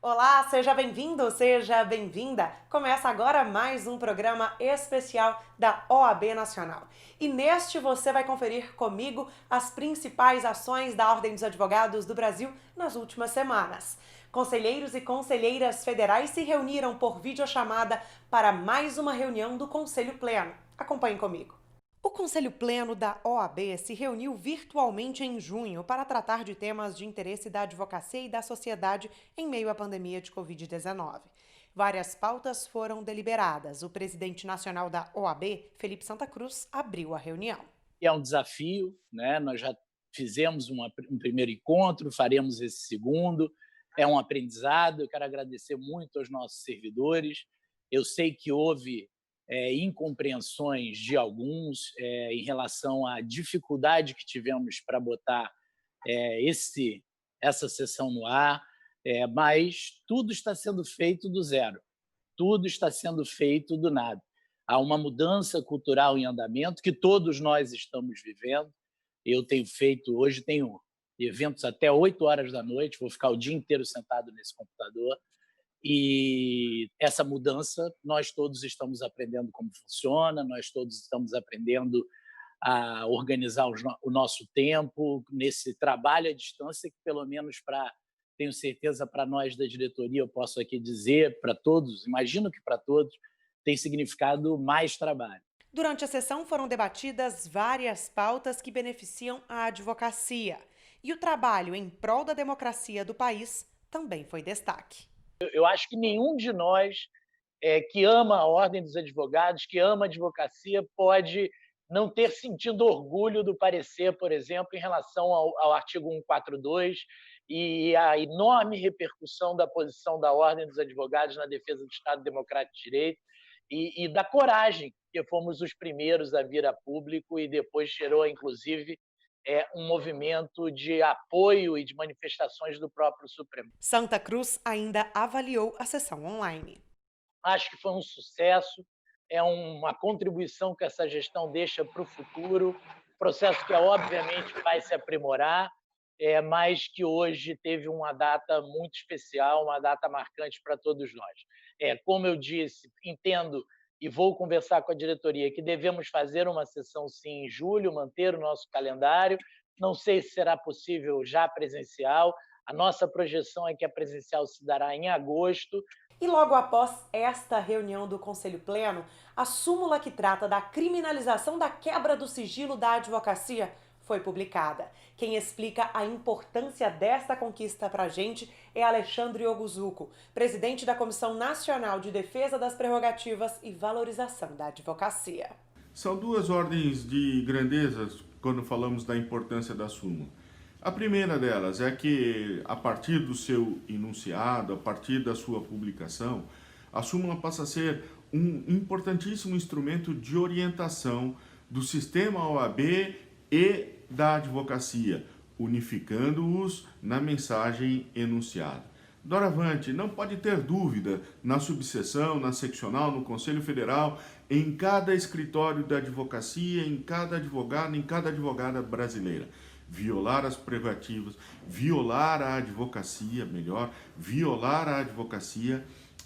Olá, seja bem-vindo, seja bem-vinda. Começa agora mais um programa especial da OAB Nacional. E neste você vai conferir comigo as principais ações da Ordem dos Advogados do Brasil nas últimas semanas. Conselheiros e conselheiras federais se reuniram por videochamada para mais uma reunião do Conselho Pleno. Acompanhe comigo. O Conselho Pleno da OAB se reuniu virtualmente em junho para tratar de temas de interesse da advocacia e da sociedade em meio à pandemia de Covid-19. Várias pautas foram deliberadas. O presidente nacional da OAB, Felipe Santa Cruz, abriu a reunião. É um desafio, né? Nós já fizemos um primeiro encontro, faremos esse segundo. É um aprendizado. Eu quero agradecer muito aos nossos servidores. Eu sei que houve incompreensões de alguns em relação à dificuldade que tivemos para botar essa sessão no ar, mas tudo está sendo feito do zero, tudo está sendo feito do nada. Há uma mudança cultural em andamento que todos nós estamos vivendo. Eu tenho feito, hoje tenho eventos até 8 horas da noite, vou ficar o dia inteiro sentado nesse computador, e essa mudança, nós todos estamos aprendendo como funciona, nós todos estamos aprendendo a organizar o nosso tempo nesse trabalho à distância, que pelo menos tenho certeza para nós da diretoria, eu posso aqui dizer para todos, imagino que para todos, tem significado mais trabalho. Durante a sessão foram debatidas várias pautas que beneficiam a advocacia. E o trabalho em prol da democracia do país também foi destaque. Eu acho que nenhum de nós que ama a Ordem dos Advogados, que ama a advocacia, pode não ter sentido orgulho do parecer, por exemplo, em relação ao artigo 142 e a enorme repercussão da posição da Ordem dos Advogados na defesa do Estado Democrático de Direito e da coragem, que fomos os primeiros a vir a público e depois gerou, inclusive, um movimento de apoio e de manifestações do próprio Supremo. Santa Cruz ainda avaliou a sessão online. Acho que foi um sucesso, é uma contribuição que essa gestão deixa para o futuro, processo que obviamente vai se aprimorar, mas que hoje teve uma data muito especial, uma data marcante para todos nós. Como eu disse, entendo e vou conversar com a diretoria que devemos fazer uma sessão sim em julho, manter o nosso calendário. Não sei se será possível já presencial. A nossa projeção é que a presencial se dará em agosto. E logo após esta reunião do Conselho Pleno, a súmula que trata da criminalização da quebra do sigilo da advocacia foi publicada. Quem explica a importância desta conquista para a gente é Alexandre Oguzuco, presidente da Comissão Nacional de Defesa das Prerrogativas e Valorização da Advocacia. São duas ordens de grandezas quando falamos da importância da súmula. A primeira delas é que, a partir do seu enunciado, a partir da sua publicação, a súmula passa a ser um importantíssimo instrumento de orientação do sistema OAB e da advocacia, unificando-os na mensagem enunciada. Doravante, não pode ter dúvida na subseção, na seccional, no Conselho Federal, em cada escritório da advocacia, em cada advogado, em cada advogada brasileira. Violar as prerrogativas, violar a advocacia, violar a advocacia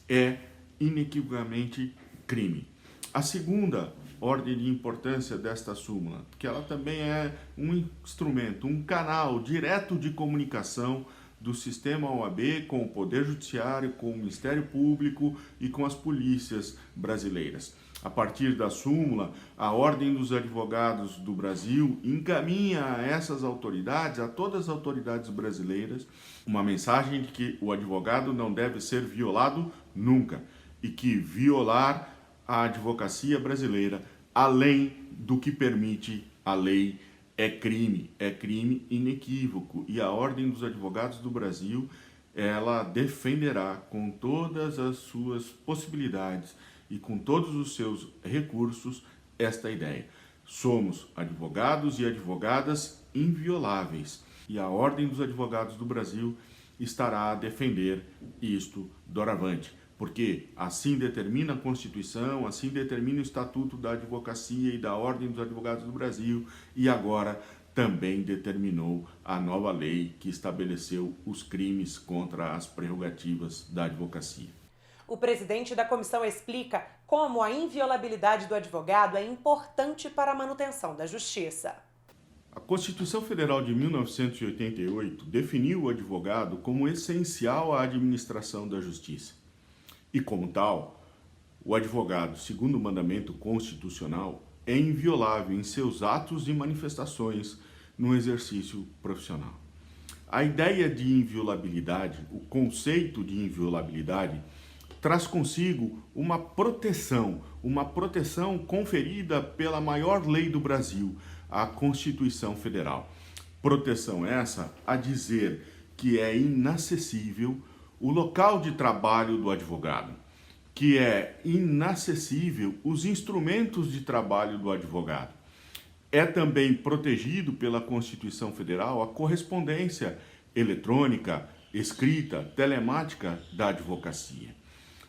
é inequivocamente crime. A segunda ordem de importância desta súmula, que ela também é um instrumento, um canal direto de comunicação do sistema OAB com o Poder Judiciário, com o Ministério Público e com as polícias brasileiras. A partir da súmula, a Ordem dos Advogados do Brasil encaminha a essas autoridades, a todas as autoridades brasileiras, uma mensagem de que o advogado não deve ser violado nunca e que violar a advocacia brasileira, além do que permite a lei, é crime inequívoco. E a Ordem dos Advogados do Brasil, ela defenderá com todas as suas possibilidades e com todos os seus recursos esta ideia. Somos advogados e advogadas invioláveis e a Ordem dos Advogados do Brasil estará a defender isto doravante, porque assim determina a Constituição, assim determina o Estatuto da Advocacia e da Ordem dos Advogados do Brasil, e agora também determinou a nova lei que estabeleceu os crimes contra as prerrogativas da advocacia. O presidente da comissão explica como a inviolabilidade do advogado é importante para a manutenção da justiça. A Constituição Federal de 1988 definiu o advogado como essencial à administração da justiça. E, como tal, o advogado, segundo o mandamento constitucional, é inviolável em seus atos e manifestações no exercício profissional. A ideia de inviolabilidade, o conceito de inviolabilidade, traz consigo uma proteção conferida pela maior lei do Brasil, a Constituição Federal. Proteção essa a dizer que é inacessível o local de trabalho do advogado, que é inacessível os instrumentos de trabalho do advogado. É também protegido pela Constituição Federal a correspondência eletrônica, escrita, telemática da advocacia.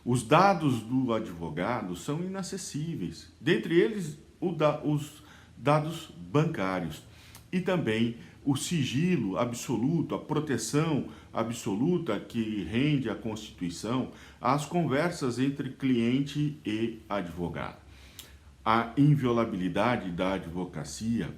Os dados do advogado são inacessíveis, dentre eles os dados bancários e também o sigilo absoluto, a proteção absoluta que rende a Constituição às conversas entre cliente e advogado. A inviolabilidade da advocacia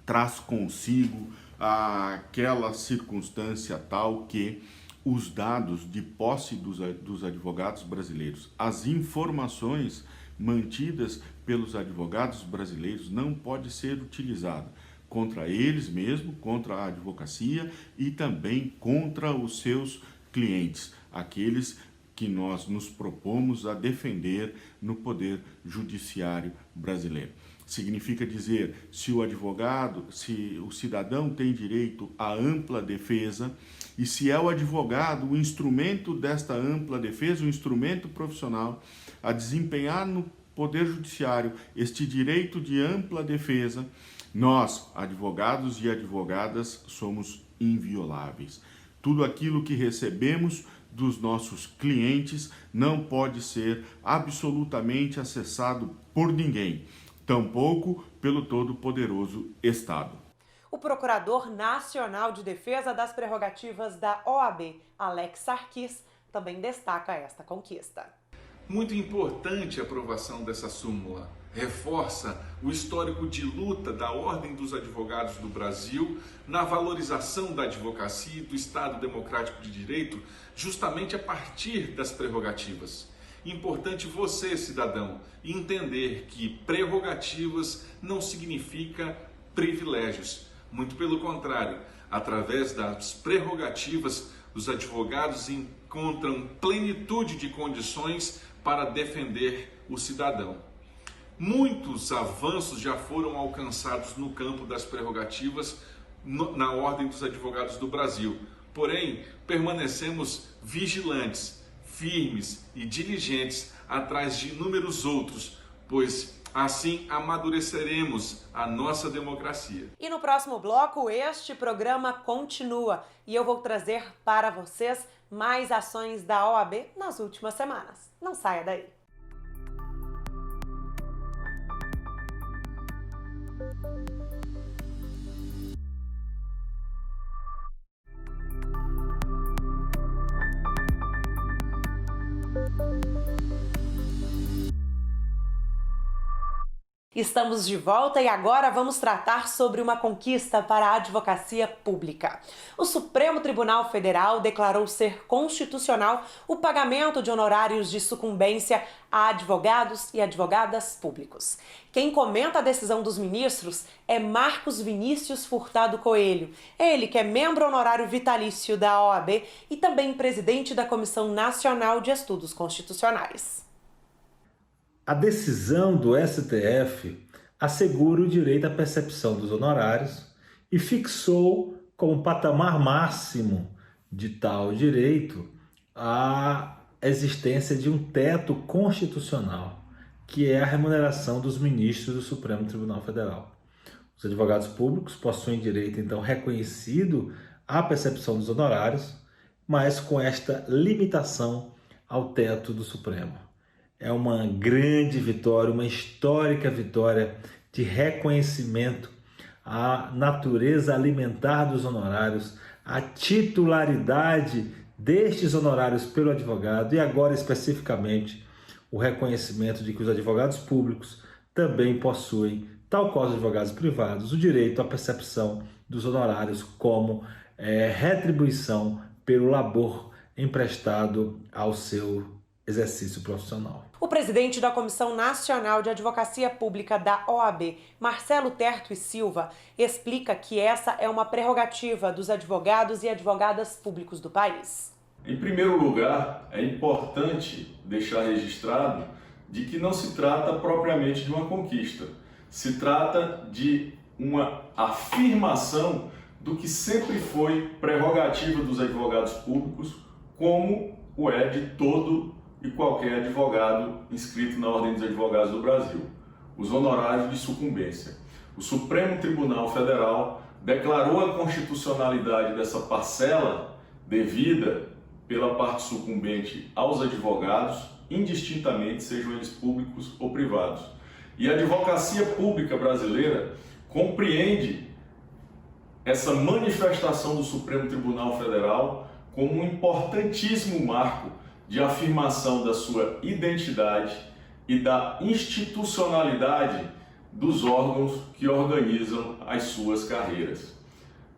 traz consigo aquela circunstância tal que os dados de posse dos advogados brasileiros, as informações mantidas pelos advogados brasileiros não pode ser utilizada contra eles mesmos, contra a advocacia e também contra os seus clientes, aqueles que nós nos propomos a defender no Poder Judiciário brasileiro. Significa dizer, se o cidadão tem direito à ampla defesa, e se é o advogado o instrumento desta ampla defesa, o instrumento profissional, a desempenhar no Poder Judiciário este direito de ampla defesa, nós, advogados e advogadas, somos invioláveis. Tudo aquilo que recebemos dos nossos clientes não pode ser absolutamente acessado por ninguém, tampouco pelo todo-poderoso Estado. O Procurador Nacional de Defesa das Prerrogativas da OAB, Alex Sarkis, também destaca esta conquista. Muito importante a aprovação dessa súmula. Reforça o histórico de luta da Ordem dos Advogados do Brasil na valorização da advocacia e do Estado Democrático de Direito, justamente a partir das prerrogativas. Importante você, cidadão, entender que prerrogativas não significa privilégios. Muito pelo contrário, através das prerrogativas, os advogados encontram plenitude de condições para defender o cidadão. Muitos avanços já foram alcançados no campo das prerrogativas na Ordem dos Advogados do Brasil. Porém, permanecemos vigilantes, firmes e diligentes atrás de inúmeros outros, pois assim amadureceremos a nossa democracia. E no próximo bloco, este programa continua e eu vou trazer para vocês mais ações da OAB nas últimas semanas. Não saia daí. Estamos de volta e agora vamos tratar sobre uma conquista para a advocacia pública. O Supremo Tribunal Federal declarou ser constitucional o pagamento de honorários de sucumbência a advogados e advogadas públicos. Quem comenta a decisão dos ministros é Marcos Vinícius Furtado Coelho, ele que é membro honorário vitalício da OAB e também presidente da Comissão Nacional de Estudos Constitucionais. A decisão do STF assegura o direito à percepção dos honorários e fixou como patamar máximo de tal direito a existência de um teto constitucional, que é a remuneração dos ministros do Supremo Tribunal Federal. Os advogados públicos possuem direito, então, reconhecido à percepção dos honorários, mas com esta limitação ao teto do Supremo. É uma grande vitória, uma histórica vitória de reconhecimento a natureza alimentar dos honorários, a titularidade destes honorários pelo advogado e agora especificamente o reconhecimento de que os advogados públicos também possuem, tal qual os advogados privados, o direito à percepção dos honorários como retribuição pelo labor emprestado ao seu exercício profissional. O presidente da Comissão Nacional de Advocacia Pública da OAB, Marcelo Terto e Silva, explica que essa é uma prerrogativa dos advogados e advogadas públicos do país. Em primeiro lugar, é importante deixar registrado de que não se trata propriamente de uma conquista. Se trata de uma afirmação do que sempre foi prerrogativa dos advogados públicos, como o é de todo e qualquer advogado inscrito na Ordem dos Advogados do Brasil, os honorários de sucumbência. O Supremo Tribunal Federal declarou a constitucionalidade dessa parcela devida pela parte sucumbente aos advogados, indistintamente, sejam eles públicos ou privados. E a advocacia pública brasileira compreende essa manifestação do Supremo Tribunal Federal como um importantíssimo marco de afirmação da sua identidade e da institucionalidade dos órgãos que organizam as suas carreiras.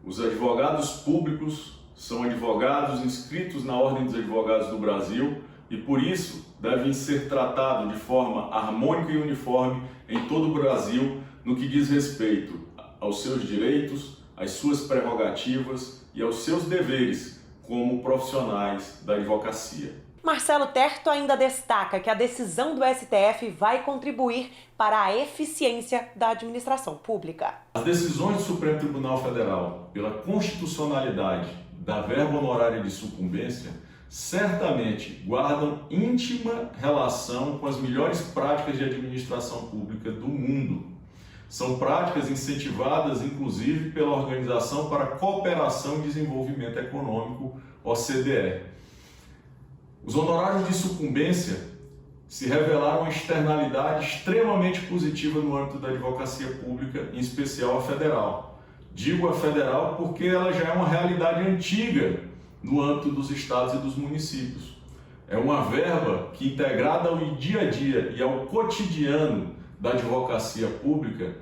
Os advogados públicos são advogados inscritos na Ordem dos Advogados do Brasil e, por isso, devem ser tratados de forma harmônica e uniforme em todo o Brasil no que diz respeito aos seus direitos, às suas prerrogativas e aos seus deveres como profissionais da advocacia. Marcelo Terto ainda destaca que a decisão do STF vai contribuir para a eficiência da administração pública. As decisões do Supremo Tribunal Federal pela constitucionalidade da verba honorária de sucumbência certamente guardam íntima relação com as melhores práticas de administração pública do mundo. São práticas incentivadas, inclusive, pela Organização para a Cooperação e Desenvolvimento Econômico, OCDE. Os honorários de sucumbência se revelaram uma externalidade extremamente positiva no âmbito da advocacia pública, em especial a federal. Digo a federal porque ela já é uma realidade antiga no âmbito dos estados e dos municípios. É uma verba que, integrada ao dia a dia e ao cotidiano da advocacia pública,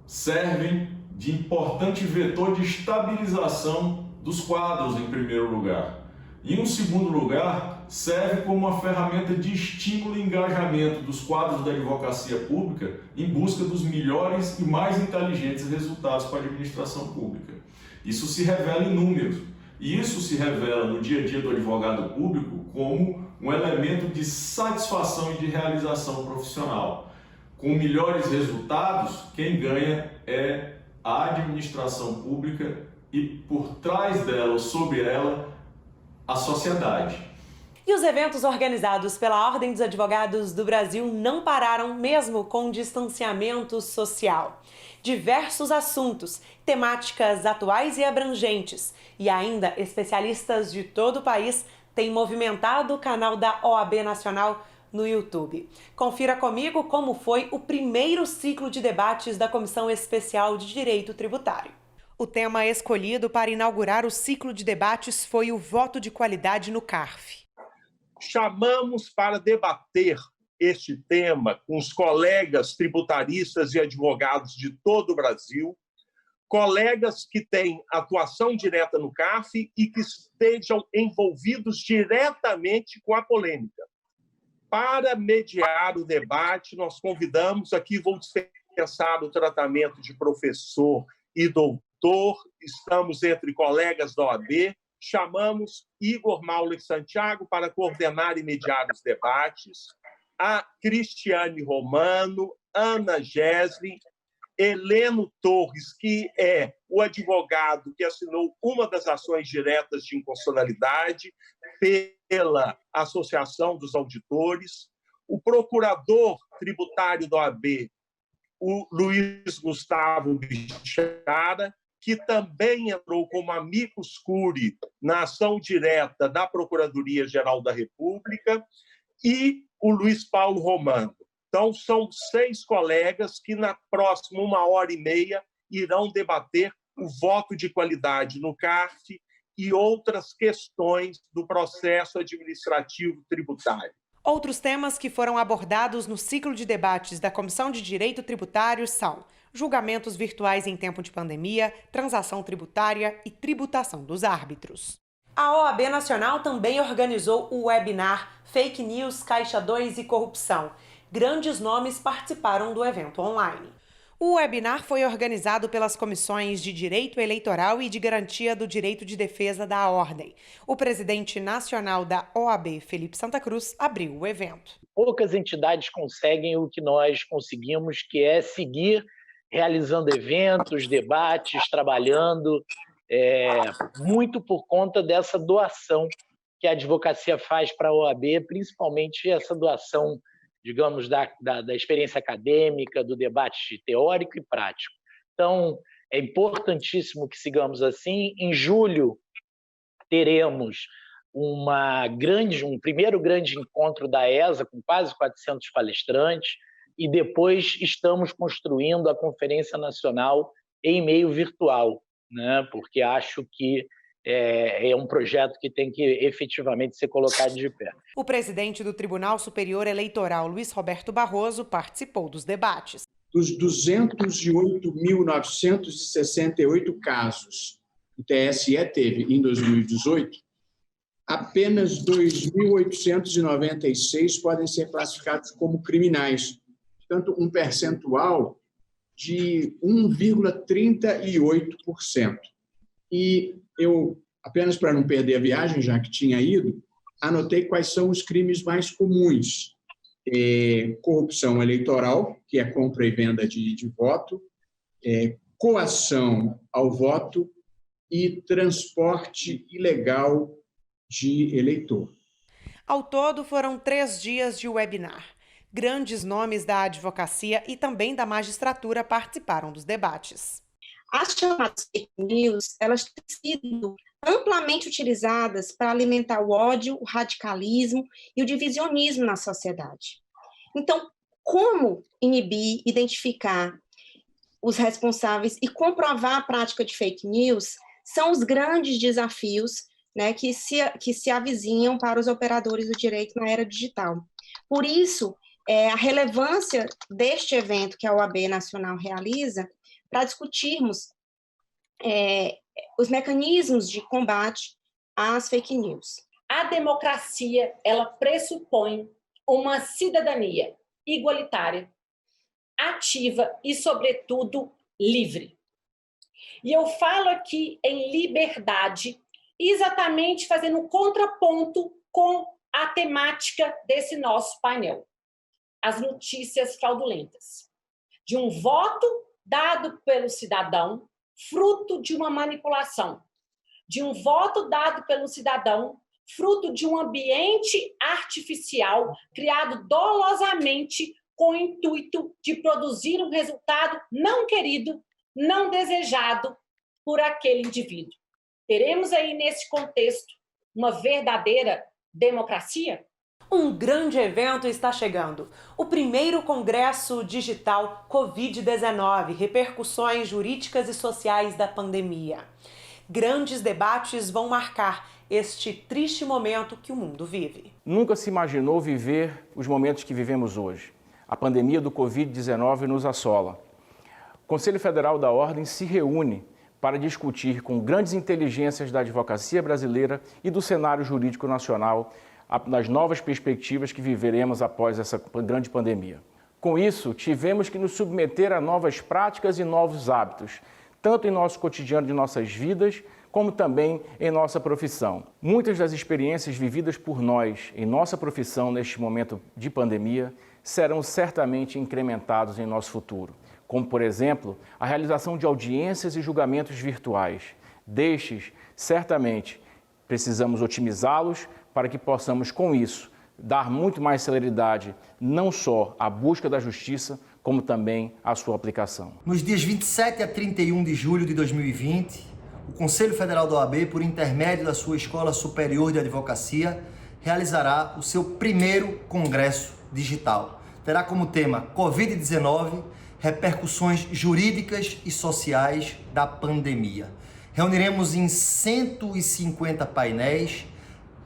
servem de importante vetor de estabilização dos quadros, em primeiro lugar. E, em segundo lugar, serve como uma ferramenta de estímulo e engajamento dos quadros da advocacia pública em busca dos melhores e mais inteligentes resultados para a administração pública. Isso se revela em números, e isso se revela no dia a dia do advogado público como um elemento de satisfação e de realização profissional. Com melhores resultados, quem ganha é a administração pública e, por trás dela, ou sobre ela, a sociedade. E os eventos organizados pela Ordem dos Advogados do Brasil não pararam mesmo com distanciamento social. Diversos assuntos, temáticas atuais e abrangentes e ainda especialistas de todo o país têm movimentado o canal da OAB Nacional no YouTube. Confira comigo como foi o primeiro ciclo de debates da Comissão Especial de Direito Tributário. O tema escolhido para inaugurar o ciclo de debates foi o voto de qualidade no CARF. Chamamos para debater este tema com os colegas tributaristas e advogados de todo o Brasil, colegas que têm atuação direta no CARF e que estejam envolvidos diretamente com a polêmica. Para mediar o debate, nós convidamos, aqui vou dispensar o tratamento de professor e doutor, estamos entre colegas da OAB, chamamos Igor Mauler Santiago para coordenar e mediar os debates, a Cristiane Romano, Ana Gesli, Heleno Torres, que é o advogado que assinou uma das ações diretas de inconstitucionalidade pela Associação dos Auditores, o procurador tributário da OAB, o Luiz Gustavo Bichara, que também entrou como amicus curiae na ação direta da Procuradoria-Geral da República, e o Luiz Paulo Romano. Então, são 6 colegas que, na próxima 1h30, irão debater o voto de qualidade no CARF e outras questões do processo administrativo tributário. Outros temas que foram abordados no ciclo de debates da Comissão de Direito Tributário são julgamentos virtuais em tempo de pandemia, transação tributária e tributação dos árbitros. A OAB Nacional também organizou o webinar Fake News, Caixa 2 e Corrupção. Grandes nomes participaram do evento online. O webinar foi organizado pelas comissões de Direito Eleitoral e de Garantia do Direito de Defesa da Ordem. O presidente nacional da OAB, Felipe Santa Cruz, abriu o evento. Poucas entidades conseguem o que nós conseguimos, que é seguir realizando eventos, debates, trabalhando, muito por conta dessa doação que a advocacia faz para a OAB, principalmente essa doação, digamos, da experiência acadêmica, do debate teórico e prático. Então, é importantíssimo que sigamos assim. Em julho, teremos um primeiro grande encontro da ESA, com quase 400 palestrantes, e depois estamos construindo a Conferência Nacional em meio virtual, né? Porque acho que é um projeto que tem que efetivamente ser colocado de pé. O presidente do Tribunal Superior Eleitoral, Luiz Roberto Barroso, participou dos debates. Dos 208.968 casos que o TSE teve em 2018, apenas 2.896 podem ser classificados como criminais, portanto, um percentual de 1,38%. E eu, apenas para não perder a viagem, já que tinha ido, anotei quais são os crimes mais comuns. Corrupção eleitoral, que é compra e venda de voto, coação ao voto e transporte ilegal de eleitor. Ao todo, foram 3 dias de webinar. Grandes nomes da advocacia e também da magistratura participaram dos debates. As chamadas fake news, elas têm sido amplamente utilizadas para alimentar o ódio, o radicalismo e o divisionismo na sociedade. Então, como inibir, identificar os responsáveis e comprovar a prática de fake news são os grandes desafios, né, que se avizinham para os operadores do direito na era digital. Por isso, a relevância deste evento que a OAB Nacional realiza para discutirmos os mecanismos de combate às fake news. A democracia, ela pressupõe uma cidadania igualitária, ativa e, sobretudo, livre. E eu falo aqui em liberdade, exatamente fazendo um contraponto com a temática desse nosso painel. As notícias fraudulentas. De um voto dado pelo cidadão, fruto de uma manipulação. De um voto dado pelo cidadão, fruto de um ambiente artificial criado dolosamente com o intuito de produzir um resultado não querido, não desejado por aquele indivíduo. Teremos aí, nesse contexto, uma verdadeira democracia? Um grande evento está chegando. O primeiro Congresso Digital Covid-19, repercussões jurídicas e sociais da pandemia. Grandes debates vão marcar este triste momento que o mundo vive. Nunca se imaginou viver os momentos que vivemos hoje. A pandemia do Covid-19 nos assola. O Conselho Federal da Ordem se reúne para discutir com grandes inteligências da advocacia brasileira e do cenário jurídico nacional nas novas perspectivas que viveremos após essa grande pandemia. Com isso, tivemos que nos submeter a novas práticas e novos hábitos, tanto em nosso cotidiano de nossas vidas, como também em nossa profissão. Muitas das experiências vividas por nós em nossa profissão neste momento de pandemia serão certamente incrementados em nosso futuro, como, por exemplo, a realização de audiências e julgamentos virtuais. Destes, certamente, precisamos otimizá-los para que possamos, com isso, dar muito mais celeridade não só à busca da justiça, como também à sua aplicação. Nos dias 27 a 31 de julho de 2020, o Conselho Federal da OAB, por intermédio da sua Escola Superior de Advocacia, realizará o seu primeiro Congresso Digital. Terá como tema Covid-19, repercussões jurídicas e sociais da pandemia. Reuniremos em 150 painéis,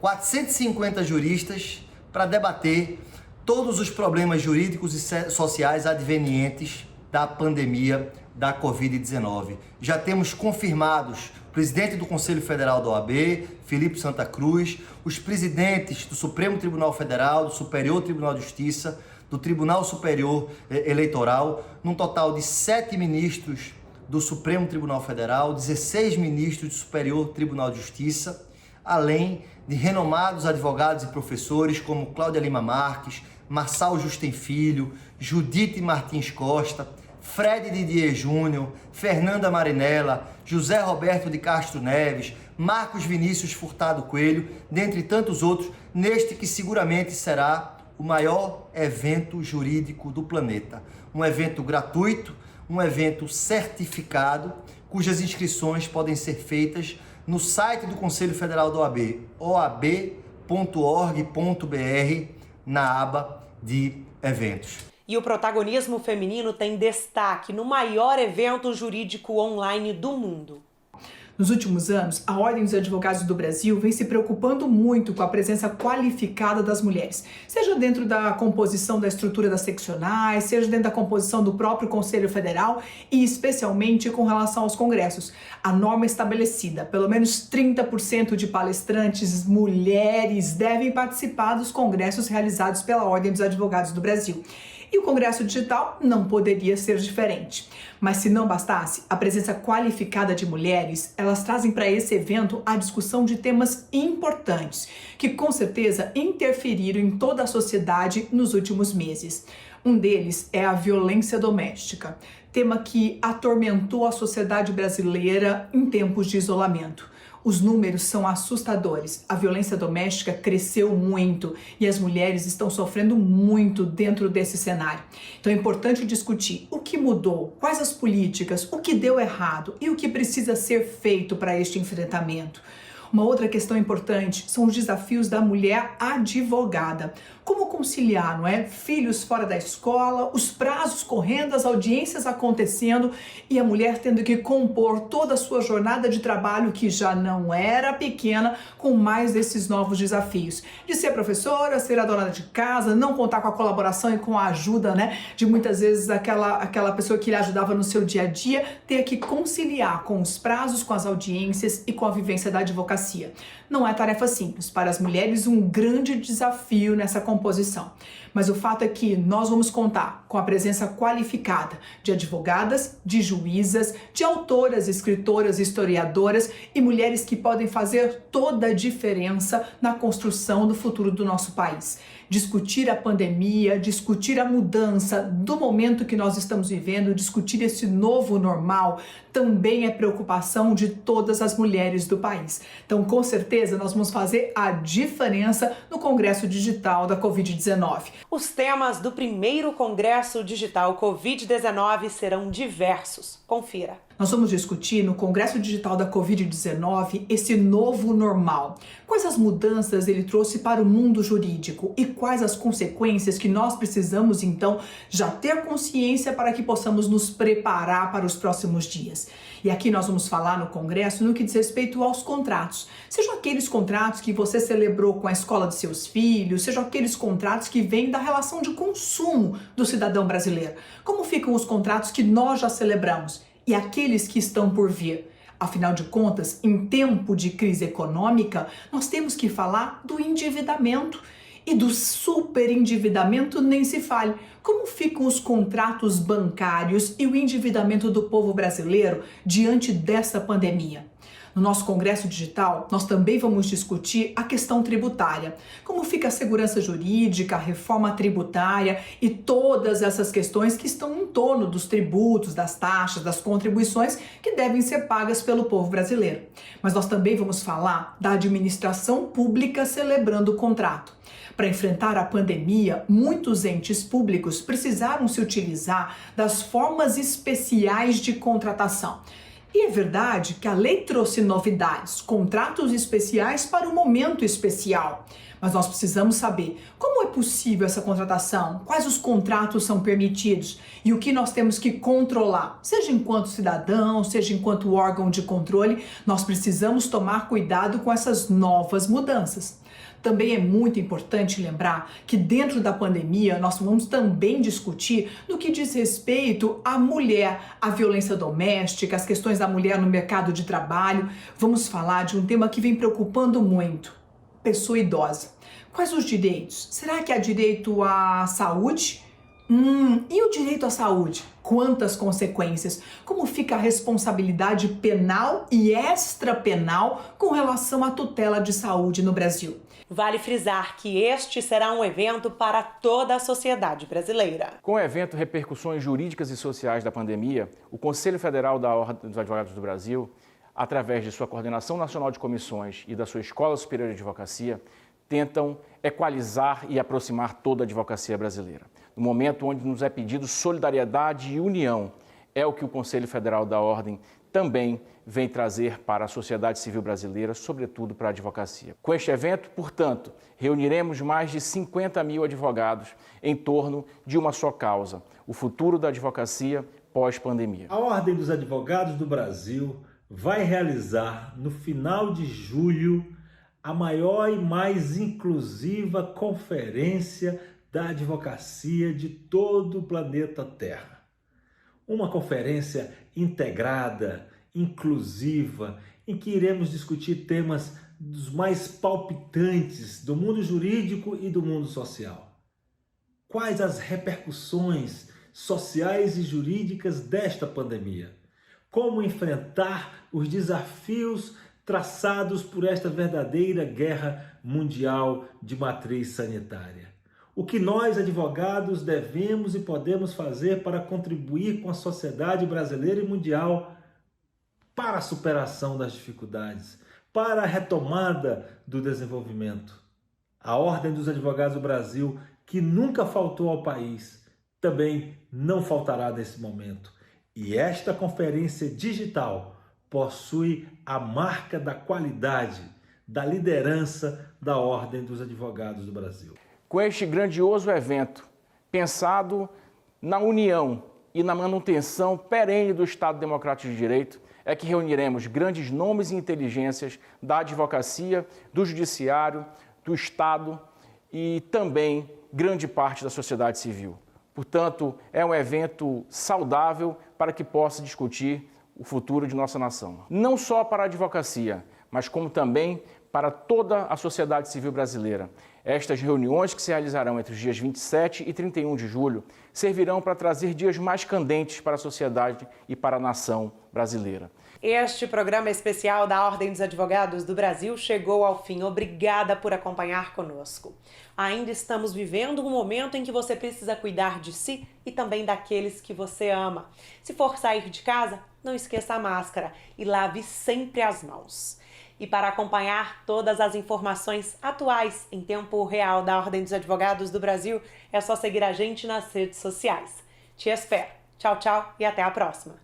450 juristas para debater todos os problemas jurídicos e sociais advenientes da pandemia da Covid-19. Já temos confirmados o presidente do Conselho Federal da OAB, Felipe Santa Cruz, os presidentes do Supremo Tribunal Federal, do Superior Tribunal de Justiça, do Tribunal Superior Eleitoral, num total de 7 ministros do Supremo Tribunal Federal, 16 ministros do Superior Tribunal de Justiça, além de renomados advogados e professores como Cláudia Lima Marques, Marçal Justem Filho, Judite Martins Costa, Fred Didier Júnior, Fernanda Marinella, José Roberto de Castro Neves, Marcos Vinícius Furtado Coelho, dentre tantos outros, neste que seguramente será o maior evento jurídico do planeta. Um evento gratuito, um evento certificado, cujas inscrições podem ser feitas no site do Conselho Federal da OAB, oab.org.br, na aba de eventos. E o protagonismo feminino tem destaque no maior evento jurídico online do mundo. Nos últimos anos, a Ordem dos Advogados do Brasil vem se preocupando muito com a presença qualificada das mulheres, seja dentro da composição da estrutura das seccionais, seja dentro da composição do próprio Conselho Federal e especialmente com relação aos congressos. A norma estabelecida, pelo menos 30% de palestrantes mulheres devem participar dos congressos realizados pela Ordem dos Advogados do Brasil. E o Congresso Digital não poderia ser diferente. Mas se não bastasse, a presença qualificada de mulheres, elas trazem para esse evento a discussão de temas importantes, que com certeza interferiram em toda a sociedade nos últimos meses. Um deles é a violência doméstica, tema que atormentou a sociedade brasileira em tempos de isolamento. Os números são assustadores. A violência doméstica cresceu muito e as mulheres estão sofrendo muito dentro desse cenário. Então é importante discutir o que mudou, quais as políticas, o que deu errado e o que precisa ser feito para este enfrentamento. Uma outra questão importante são os desafios da mulher advogada. Como conciliar, não é? Filhos fora da escola, os prazos correndo, as audiências acontecendo e a mulher tendo que compor toda a sua jornada de trabalho, que já não era pequena, com mais desses novos desafios. De ser professora, ser a dona de casa, não contar com a colaboração e com a ajuda, né? De muitas vezes aquela pessoa que lhe ajudava no seu dia a dia, ter que conciliar com os prazos, com as audiências e com a vivência da advocacia. Não é tarefa simples. Para as mulheres, um grande desafio nessa composição. Mas o fato é que nós vamos contar com a presença qualificada de advogadas, de juízas, de autoras, escritoras, historiadoras e mulheres que podem fazer toda a diferença na construção do futuro do nosso país. Discutir a pandemia, discutir a mudança do momento que nós estamos vivendo, discutir esse novo normal, também é preocupação de todas as mulheres do país. Então, com certeza, nós vamos fazer a diferença no Congresso Digital da Covid-19. Os temas do primeiro Congresso Digital Covid-19 serão diversos. Confira. Nós vamos discutir no Congresso Digital da Covid-19 esse novo normal. Quais as mudanças ele trouxe para o mundo jurídico e quais as consequências que nós precisamos, então, já ter consciência para que possamos nos preparar para os próximos dias. E aqui nós vamos falar no Congresso no que diz respeito aos contratos. Sejam aqueles contratos que você celebrou com a escola de seus filhos, sejam aqueles contratos que vêm da relação de consumo do cidadão brasileiro. Como ficam os contratos que nós já celebramos? E aqueles que estão por vir. Afinal de contas, em tempo de crise econômica, nós temos que falar do endividamento. E do superendividamento nem se fale. Como ficam os contratos bancários e o endividamento do povo brasileiro diante dessa pandemia? No nosso Congresso Digital, nós também vamos discutir a questão tributária. Como fica a segurança jurídica, a reforma tributária e todas essas questões que estão em torno dos tributos, das taxas, das contribuições que devem ser pagas pelo povo brasileiro. Mas nós também vamos falar da administração pública celebrando o contrato. Para enfrentar a pandemia, muitos entes públicos precisaram se utilizar das formas especiais de contratação. E é verdade que a lei trouxe novidades, contratos especiais para um momento especial. Mas nós precisamos saber como é possível essa contratação, quais os contratos são permitidos e o que nós temos que controlar. Seja enquanto cidadão, seja enquanto órgão de controle, nós precisamos tomar cuidado com essas novas mudanças. Também é muito importante lembrar que dentro da pandemia nós vamos também discutir no que diz respeito à mulher, à violência doméstica, as questões da mulher no mercado de trabalho. Vamos falar de um tema que vem preocupando muito: pessoa idosa. Quais os direitos? Será que há direito à saúde? E o direito à saúde? Quantas consequências? Como fica a responsabilidade penal e extrapenal com relação à tutela de saúde no Brasil? Vale frisar que este será um evento para toda a sociedade brasileira. Com o evento Repercussões Jurídicas e Sociais da Pandemia, o Conselho Federal da Ordem dos Advogados do Brasil, através de sua Coordenação Nacional de Comissões e da sua Escola Superior de Advocacia, tentam equalizar e aproximar toda a advocacia brasileira. No momento onde nos é pedido solidariedade e união, é o que o Conselho Federal da Ordem também vem trazer para a sociedade civil brasileira, sobretudo para a advocacia. Com este evento, portanto, reuniremos mais de 50 mil advogados em torno de uma só causa: o futuro da advocacia pós-pandemia. A Ordem dos Advogados do Brasil vai realizar, no final de julho, a maior e mais inclusiva conferência da advocacia de todo o planeta Terra. Uma conferência integrada, inclusiva, em que iremos discutir temas dos mais palpitantes do mundo jurídico e do mundo social. Quais as repercussões sociais e jurídicas desta pandemia? Como enfrentar os desafios traçados por esta verdadeira guerra mundial de matriz sanitária? O que nós, advogados, devemos e podemos fazer para contribuir com a sociedade brasileira e mundial para a superação das dificuldades, para a retomada do desenvolvimento? A Ordem dos Advogados do Brasil, que nunca faltou ao país, também não faltará nesse momento. E esta conferência digital possui a marca da qualidade, da liderança da Ordem dos Advogados do Brasil. Com este grandioso evento, pensado na união e na manutenção perene do Estado Democrático de Direito, é que reuniremos grandes nomes e inteligências da advocacia, do judiciário, do Estado e também grande parte da sociedade civil. Portanto, é um evento saudável para que possa discutir o futuro de nossa nação. Não só para a advocacia, mas como também para toda a sociedade civil brasileira. Estas reuniões, que se realizarão entre os dias 27 e 31 de julho, servirão para trazer dias mais candentes para a sociedade e para a nação brasileira. Este programa especial da Ordem dos Advogados do Brasil chegou ao fim. Obrigada por acompanhar conosco. Ainda estamos vivendo um momento em que você precisa cuidar de si e também daqueles que você ama. Se for sair de casa, não esqueça a máscara e lave sempre as mãos. E para acompanhar todas as informações atuais em tempo real da Ordem dos Advogados do Brasil, é só seguir a gente nas redes sociais. Te espero. Tchau, tchau e até a próxima.